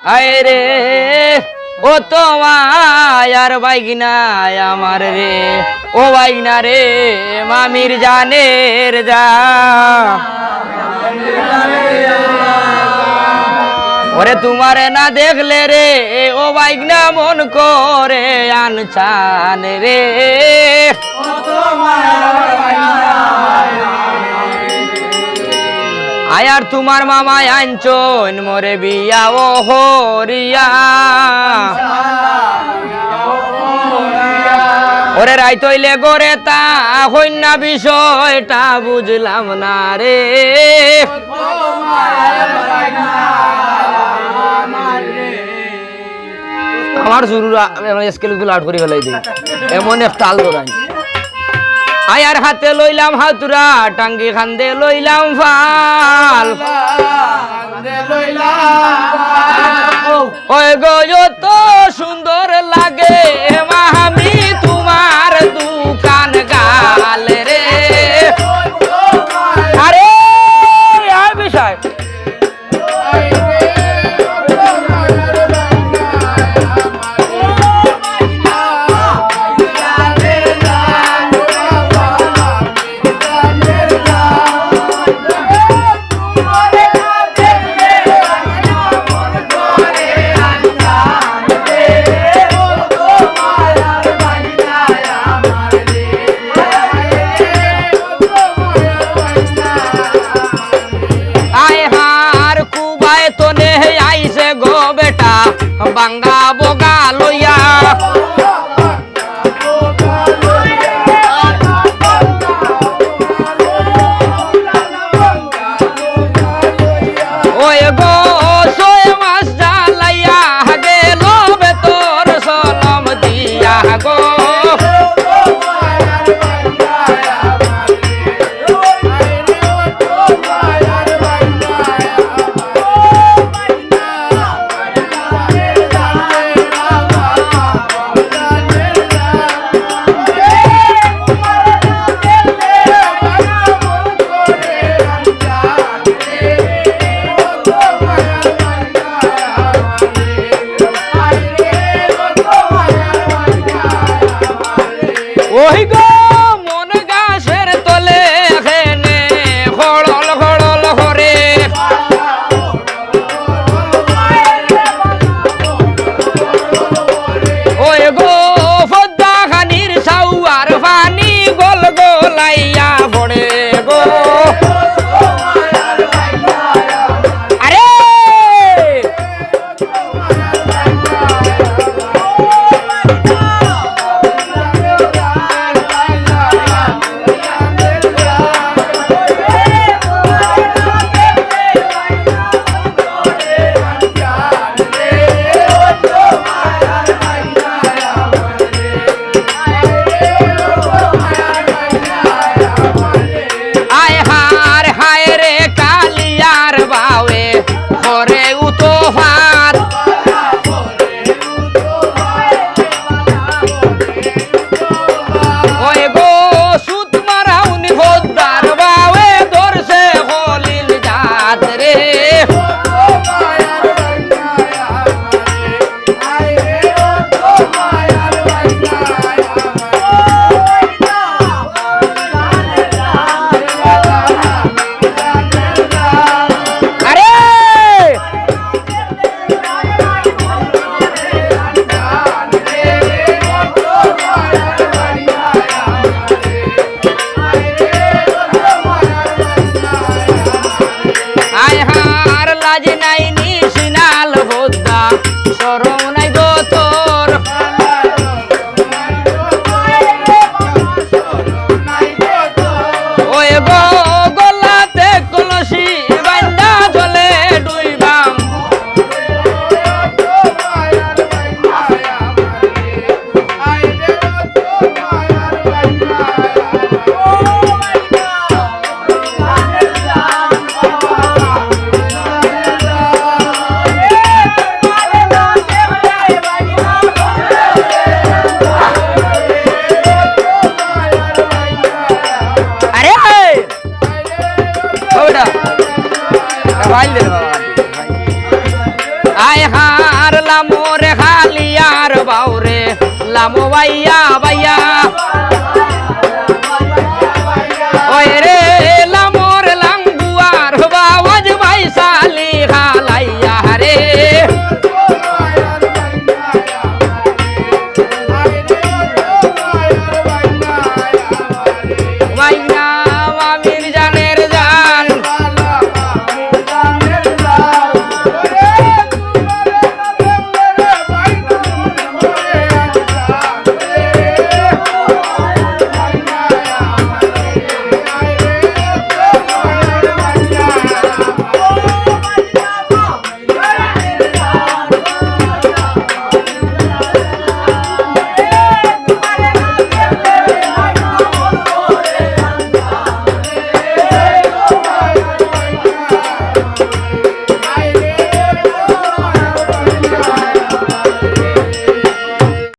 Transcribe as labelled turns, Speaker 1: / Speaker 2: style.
Speaker 1: আয় রে ও তোমার বাইগিনায় আমার রে ও বাইগিনা রে মামির জানের যা ওরে তোমারে না দেখলে রে ও বাইগনা মন করে আনছান রে আয়ার তোমার মামায় আনছন মোরে বিয়া ও হরিয়া ওরে রাই তৈলে গোরে তা হইন না বিষয়টা বুঝলাম না রে আমার শুরুরা স্কেলগুলো আউট করে ফেলাই দিই এমন এক তাল ধরাই আয়ার হাতে লইলাম হাতুরা টাঙ্গি খান্দে লইলাম ফাল ওই গো যত সুন্দর লাগে মামি তোমার দোকান গাল রে আরে আর বিষয় বাঙ্গা বগা লইয়া ওই গো ছয় মাস জ্বালাইয়া গেল বেতর সলম দিয়া গো ওই গো মন গাছের তলে এখানে খড়ল খড়ল করে ওই গো পদ্মা খানির সাউয়ার পানি গোল গোলাইয়া পড়ে গো আরে আয় হা পাইয়া